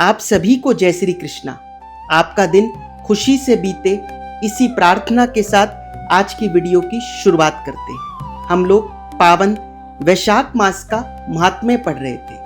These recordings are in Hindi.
आप सभी को जय श्री कृष्णा। आपका दिन खुशी से बीते, इसी प्रार्थना के साथ आज की वीडियो की शुरुआत करते हैं। हम लोग पावन वैशाख मास का महात्म्य पढ़ रहे थे,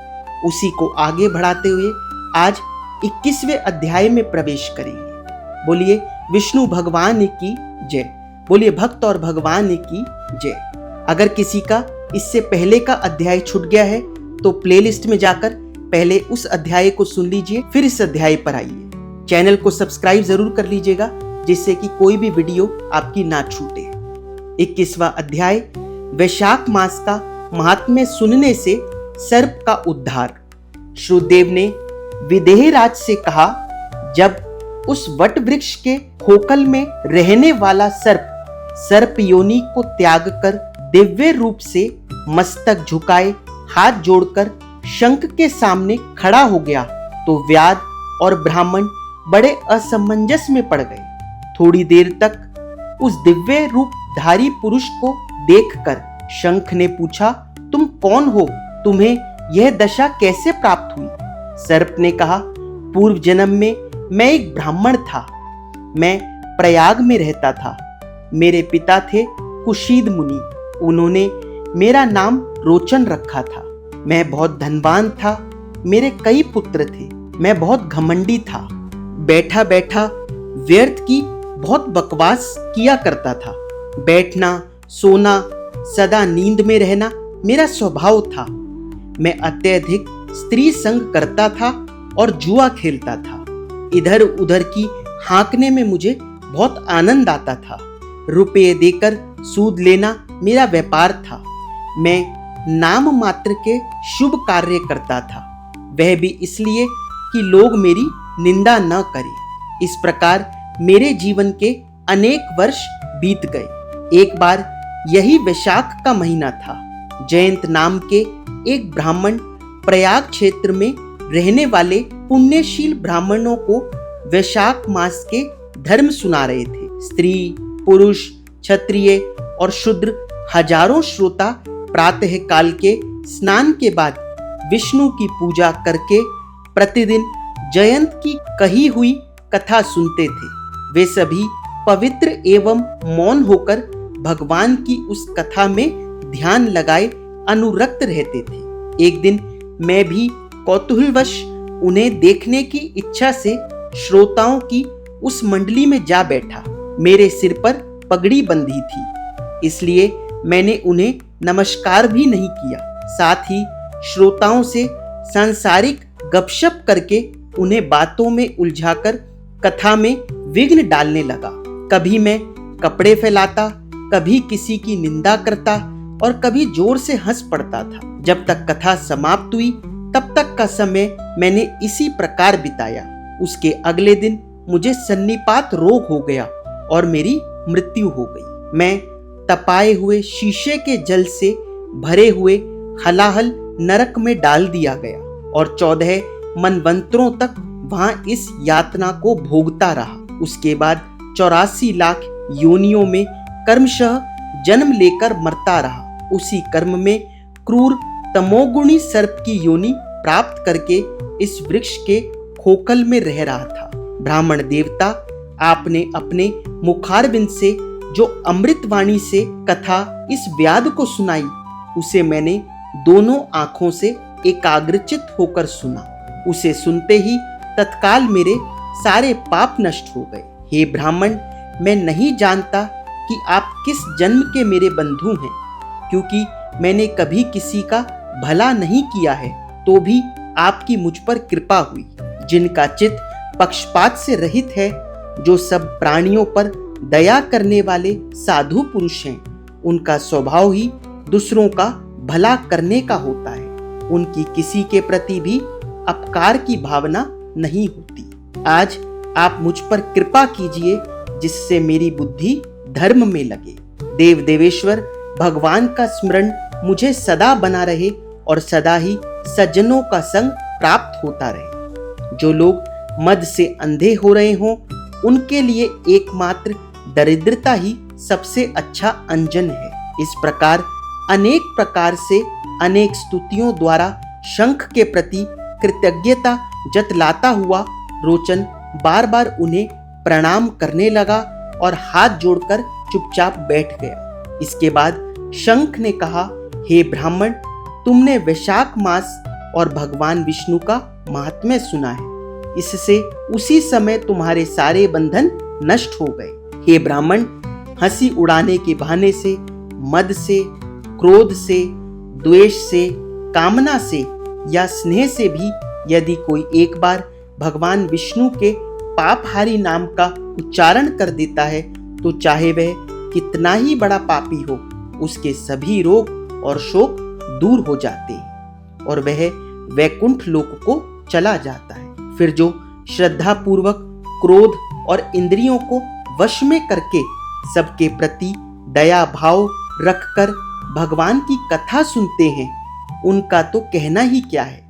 उसी को आगे बढ़ाते हुए आज 21वें अध्याय में प्रवेश करेंगे। बोलिए विष्णु भगवान की जय, बोलिए भक्त और भगवान की जय। अगर किसी का इससे पहले का अध्याय छूट गया है तो प्लेलिस्ट में जाकर पहले उस अध्याय को सुन लीजिए, फिर इस अध्याय पर आइए। चैनल को सब्सक्राइब जरूर कर लीजिएगा जिससे कि कोई भी वीडियो आपकी ना छूटे। 21वां अध्याय वैशाख मास का महात्म्य सुनने से सर्प का उद्धार। श्रुदेव ने विदेहराज से कहा, जब उस वट वृक्ष के खोखल में रहने वाला सर्प योनि को त्याग कर दिव्य रूप से मस्तक झुकाए हाथ जोड़कर शंख के सामने खड़ा हो गया तो व्याध और ब्राह्मण बड़े असमंजस में पड़ गए। थोड़ी देर तक उस दिव्य रूपधारी पुरुष को देखकर शंख ने पूछा, तुम कौन हो? तुम्हें यह दशा कैसे प्राप्त हुई? सर्प ने कहा, पूर्व जन्म में मैं एक ब्राह्मण था। मैं प्रयाग में रहता था। मेरे पिता थे कुशीद मुनि। उन्होंने मेरा नाम रोचन रखा था। मैं बहुत धनवान था। मेरे कई पुत्र थे। मैं बहुत घमंडी था। बैठा बैठा व्यर्थ की बहुत बकवास किया करता था। बैठना, सोना, सदा नींद में रहना मेरा स्वभाव था। मैं अत्यधिक स्त्री संग करता था और जुआ खेलता था। इधर उधर की हाँकने में मुझे बहुत आनंद आता था। रुपये देकर सूद लेना मेरा व्यापार था। मैं नाम मात्र के शुभ कार्य करता था, वह भी इसलिए कि लोग मेरी निंदा न करें। इस प्रकार मेरे जीवन के अनेक वर्ष बीत गए। एक बार यही वैशाख का महीना था। जयंत नाम के एक ब्राह्मण प्रयाग क्षेत्र में रहने वाले पुण्यशील ब्राह्मणों को वैशाख मास के धर्म सुना रहे थे। स्त्री, पुरुष, क्षत्रिय और शूद्र हजारों श्रोता प्रातः काल के स्नान के बाद विष्णु की पूजा करके प्रतिदिन जयंत की कही हुई कथा सुनते थे। वे सभी पवित्र एवं मौन होकर भगवान की उस कथा में ध्यान लगाए अनुरक्त रहते थे। एक दिन मैं भी कौतूहलवश उन्हें देखने की इच्छा से श्रोताओं की उस मंडली में जा बैठा। मेरे सिर पर पगड़ी बंधी थी, इसलिए मैंने उन्हें नमस्कार भी नहीं किया। साथ ही श्रोताओं से सांसारिक गपशप करके उन्हें बातों में उलझाकर कथा में विघ्न डालने लगा। कभी मैं कपड़े फैलाता, कभी किसी की निंदा करता और कभी जोर से हंस पड़ता था। जब तक कथा समाप्त हुई तब तक का समय मैंने इसी प्रकार बिताया। उसके अगले दिन मुझे सन्निपात रोग हो गया और मेरी मृत्यु हो गई। मैं तपाए हुए शीशे के जल से भरे हुए हलाहल नरक में डाल दिया गया और 14 मनवंतरों तक वहां इस यातना को भोगता रहा। उसके बाद 84 लाख योनियों में कर्मशः जन्म लेकर मरता रहा। उसी कर्म में क्रूर तमोगुणी सर्प की योनि प्राप्त करके इस वृक्ष के खोखल में रह रहा था। ब्राह्मण देवता, आपने अपने मुखारविंद से जो अमृतवाणी से कथा इस व्याध को सुनाई, उसे मैंने दोनों आंखों से एकाग्रचित होकर सुना। उसे सुनते ही तत्काल मेरे सारे पाप नष्ट हो गए। हे ब्राह्मण, मैं नहीं जानता कि आप किस जन्म के मेरे बंधु हैं, क्योंकि मैंने कभी किसी का भला नहीं किया है, तो भी आपकी मुझ पर कृपा हुई। जिनका चित्त पक्षपात से रहित है, जो सब प्राणियों पर दया करने वाले साधु पुरुष हैं, उनका स्वभाव ही दूसरों का भला करने का होता है। उनकी किसी के प्रति भी अपकार की भावना नहीं होती। आज आप मुझ पर कृपा कीजिए जिससे मेरी बुद्धि धर्म में लगे। देव देवेश्वर भगवान का स्मरण मुझे सदा बना रहे और सदा ही सज्जनों का संग प्राप्त होता रहे। जो लोग मद से अंधे हो रहे हों, उनके लिए एकमात्र दरिद्रता ही सबसे अच्छा अंजन है। इस प्रकार अनेक प्रकार से अनेक स्तुतियों द्वारा शंख के प्रति कृतज्ञता जतलाता हुआ रोचन बार बार उन्हें प्रणाम करने लगा और हाथ जोड़कर चुपचाप बैठ गया। इसके बाद शंख ने कहा, हे ब्राह्मण, तुमने वैशाख मास और भगवान विष्णु का महात्म्य सुना है। इससे उसी समय तुम्हारे सारे बंधन नष्ट हो गए। हे ब्राह्मण, हंसी उड़ाने के बहाने से, मद से, क्रोध से, द्वेष से, कामना से या स्नेह से भी यदि कोई एक बार भगवान विष्णु के पापहारी नाम का उच्चारण कर देता है तो चाहे वह कितना ही बड़ा पापी हो, उसके सभी रोग और शोक दूर हो जाते हैं और वह वैकुंठ लोक को चला जाता है। फिर जो श्रद्धा पूर्वक क्रोध और इंद्रियों को वश में करके सबके प्रति दया भाव रखकर भगवान की कथा सुनते हैं, उनका तो कहना ही क्या है।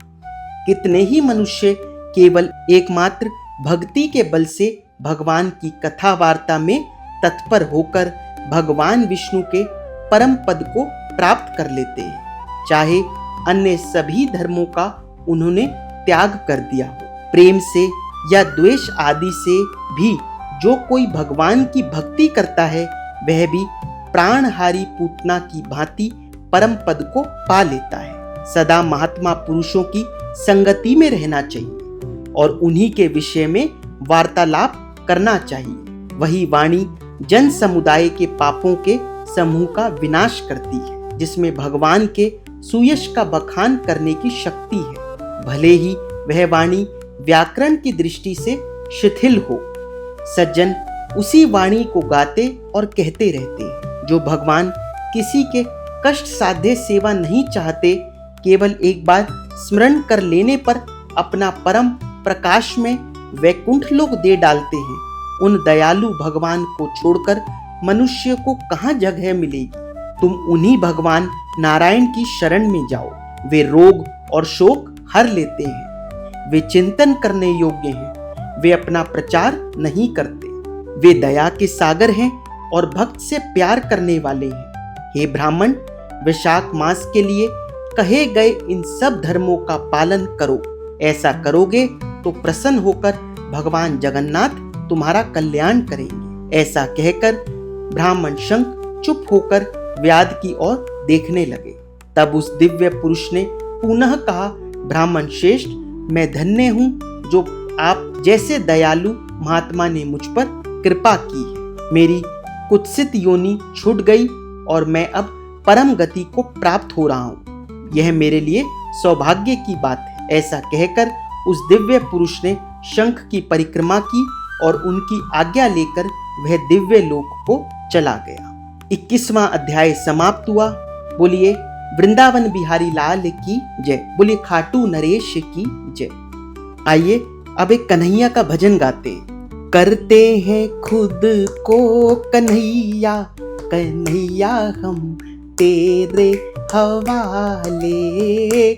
कितने ही मनुष्य केवल एकमात्र भक्ति के बल से भगवान की कथा वार्ता में तत्पर होकर भगवान विष्णु के परम पद को प्राप्त कर लेते हैं, चाहे अन्य सभी धर्मों का उन्होंने त्याग कर दिया हो। प्रेम से या द्वेष आदि से भी जो कोई भगवान की भक्ति करता है वह भी प्राणहारी पूतना की भांति परम पद को पा लेता है। सदा महात्मा पुरुषों की संगति में रहना चाहिए और उन्हीं के विषय में वार्तालाप करना चाहिए। वही वाणी जन समुदाय के पापों के समूह का विनाश करती है, जिसमें भगवान के सुयश का बखान करने की शक्ति है। भले ही वह वाणी व्याकरण की दृष्टि से शिथिल हो, सज्जन उसी वाणी को गाते और कहते रहते हैं। जो भगवान किसी के कष्ट साध्य सेवा नहीं चाहते, केवल एक बार स्मरण कर लेने पर अपना परम प्रकाश में वैकुंठ लोक दे डालते हैं, उन दयालु भगवान को छोड़कर मनुष्य को कहाँ जगह मिलेगी। तुम उन्हीं भगवान नारायण की शरण में जाओ। वे रोग और शोक हर लेते हैं, वे चिंतन करने योग्य हैं, वे अपना प्रचार नहीं करते, वे दया के सागर हैं और भक्त से प्यार करने वाले हैं। हे ब्राह्मण, वैशाख मास के लिए कहे गए इन सब धर्मों का पालन करो। ऐसा करोगे तो प्रसन्न होकर भगवान जगन्नाथ तुम्हारा कल्याण करेंगे। ऐसा कहकर ब्राह्मण शंख चुप होकर व्याध की ओर देखने लगे। तब उस दिव्य पुरुष ने पुनः कहा, ब्राह्मण श्रेष्ठ, मैं धन्य हूँ जो आप जैसे दयालु महात्मा ने मुझ पर कृपा की है। मेरी कुत्सित योनि छूट गई और मैं अब परम गति को प्राप्त हो रहा हूँ। यह मेरे लिए सौभाग्य की बात है। ऐसा कहकर उस दिव्य पुरुष ने शंख की परिक्रमा की और उनकी आज्ञा लेकर वह दिव्य लोक को चला गया। 21वां अध्याय समाप्त हुआ। बोलिए वृंदावन बिहारी लाल की जय। बोलिए खाटू नरेश की जय। आइए अब एक कन्हैया का भजन गाते हैं। करते हैं खुद को कन्हैया, कन्हैया हम तेरे हवाले।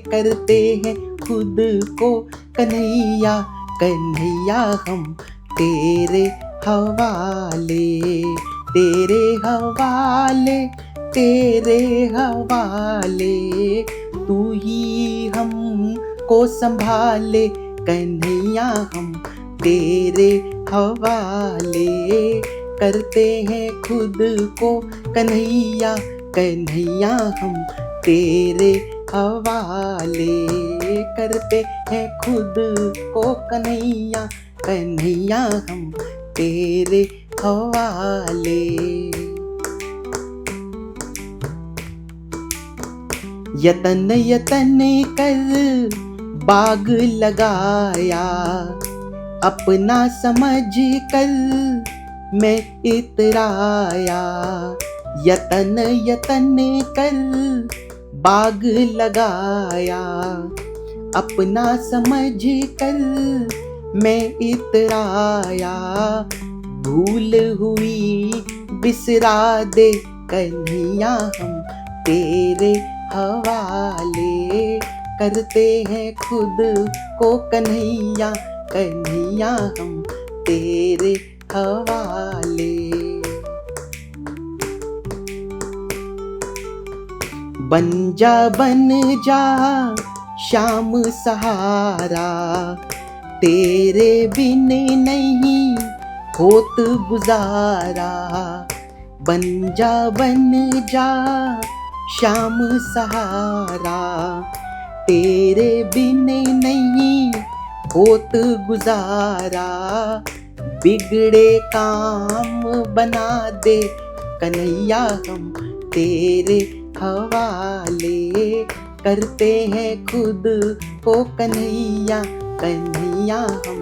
करते हैं खुद को कन्हैया, कन्हैया हम तेरे हवाले। तेरे हवाले, तेरे हवाले, तू ही हमको संभाले। कन्हैया हम तेरे हवाले। करते हैं खुद को कन्हैया, कन्हैया हम तेरे हवाले। करते हैं खुद को कन्हैया, कन्हैया हम तेरे हवाले। यतन यतन कर बाग लगाया, अपना समझ कर मैं इतराया। यतन यतन कर बाग लगाया, अपना समझ कर मैं इतराया। भूल हुई बिसरा दे कन्हैया हम तेरे हवाले। करते हैं खुद को कन्हैया, कन्हैया हम तेरे हवाले। बन जा श्याम सहारा, तेरे बिन नहीं होत गुजारा, बन जा श्याम सहारा। तेरे बिन नहीं होत गुजारा, बिगड़े काम बना दे कन्हैया हम तेरे हवाले, करते हैं खुद को कन्हैया, कन्हैया हम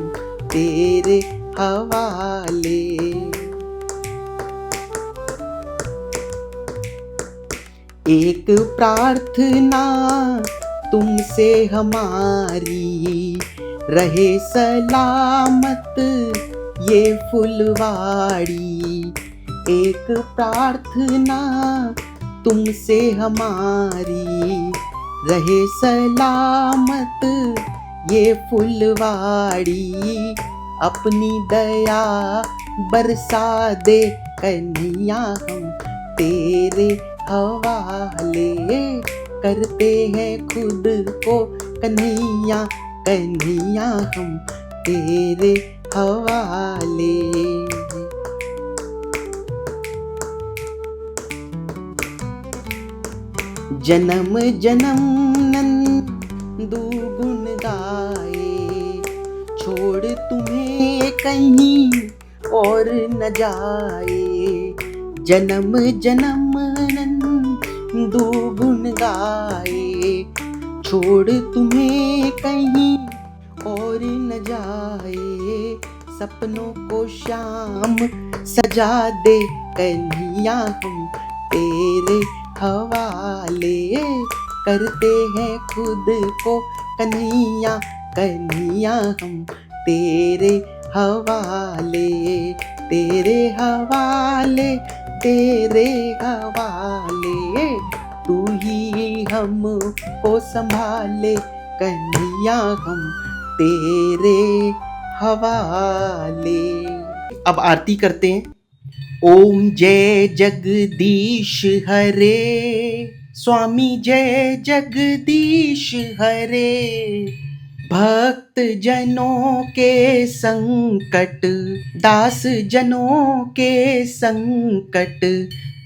तेरे हवाले। एक प्रार्थना तुमसे हमारी, रहे सलामत ये फुलवाड़ी। एक प्रार्थना तुमसे हमारी, रहे सलामत ये फुलवाड़ी। अपनी दया बरसा दे कन्हैया हम तेरे हवाले, करते हैं खुद को कन्हैया, कन्हैया हम तेरे हवाले। जन्म जन्म नंदू गुण गाए, छोड़ तुम्हें कहीं और न जाए। जन्म जन्म नंदू गुण गाए, छोड़ तुम्हें कहीं और न जाए। सपनों को श्याम सजा दे कन्हैया हम तेरे हवाले, करते हैं खुद को कन्हैया, कन्हैया हम तेरे हवाले, तेरे हवाले, तेरे हवाले। तू ही हमको संभाले कन्हैया हम तेरे हवाले। अब आरती करते हैं। ओम जय जगदीश हरे, स्वामी जय जगदीश हरे। भक्त जनों के संकट, दास जनों के संकट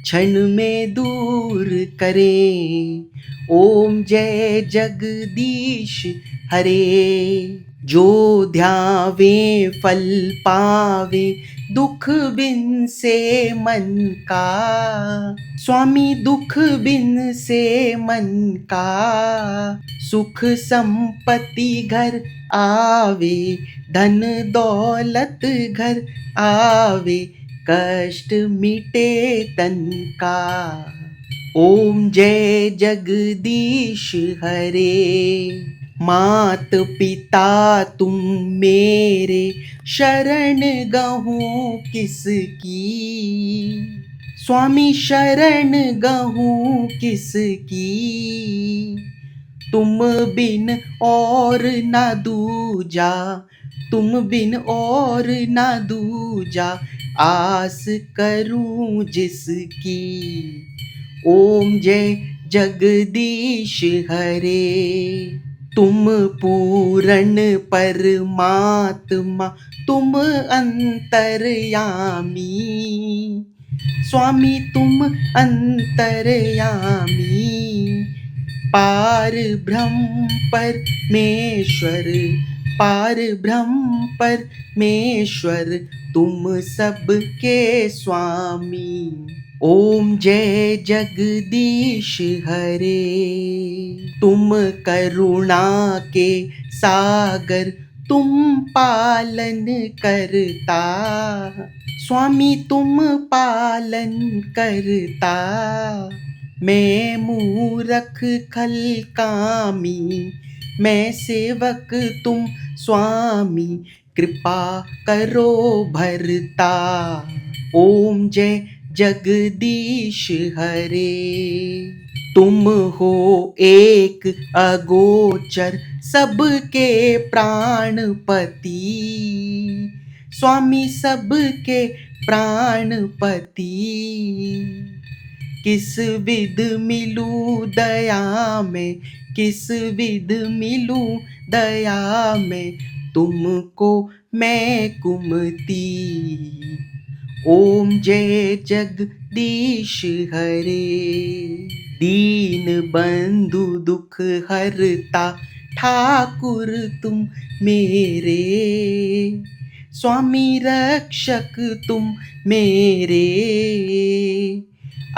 क्षण में दूर करे। ओम जय जगदीश हरे। जो ध्यावे फल पावे, दुख बिन से मन का। स्वामी दुख बिन से मन का, सुख संपत्ति घर आवे, धन दौलत घर आवे, कष्ट मिटे तन का। ओम जय जगदीश हरे। मात पिता तुम मेरे, शरण गहूँ किसकी। स्वामी शरण गहूँ किसकी, तुम बिन और ना दूजा, तुम बिन और ना दूजा, आस करूं जिसकी। ओम जय जगदीश हरे। तुम पूर्ण परमात्मा, तुम अंतर्यामी। स्वामी तुम अंतर्यामी, पार ब्रह्म परमेश्वर, पार ब्रह्म परमेश्वर, तुम सबके स्वामी। ओम जय जगदीश हरे। तुम करुणा के सागर, तुम पालन करता। स्वामी तुम पालन करता। मैं मूरख खल कामी, मैं सेवक तुम स्वामी, कृपा करो भरता। ओम जय जगदीश हरे। तुम हो एक अगोचर, सबके प्राणपति। स्वामी सबके प्राणपति, किस विध मिलूं दया में, किस विध मिलूं दया में, तुमको मैं कुमती। ओम जय जगदीश हरे। दीन बंधु दुख हरता ठाकुर तुम मेरे। स्वामी रक्षक तुम मेरे।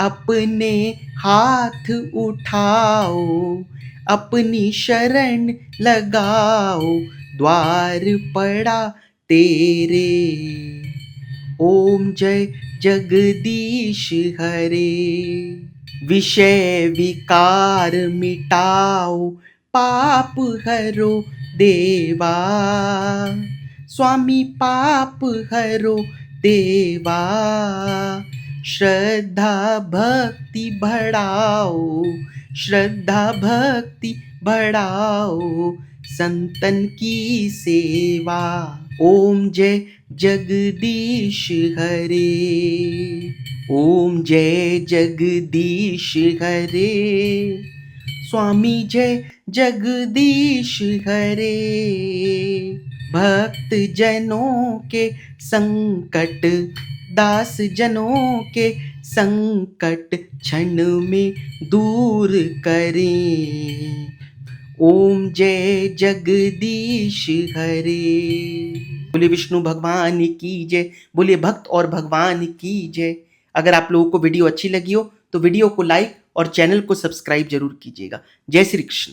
अपने हाथ उठाओ, अपनी शरण लगाओ, द्वार पड़ा तेरे। ओम जय जगदीश हरे। विषय विकार मिटाओ, पाप हरो देवा। स्वामी पाप हरो देवा। श्रद्धा भक्ति बढ़ाओ, श्रद्धा भक्ति बढ़ाओ, संतन की सेवा। ओम जय जगदीश हरे। ओम जय जगदीश हरे। स्वामी जय जगदीश हरे। भक्त जनों के संकट, दास जनों के संकट क्षण में दूर करें। ओम जय जगदीश हरे। बोले विष्णु भगवान की जय, बोले भक्त और भगवान की जय। अगर आप लोगों को वीडियो अच्छी लगी हो तो वीडियो को लाइक और चैनल को सब्सक्राइब जरूर कीजिएगा। जय श्री कृष्ण।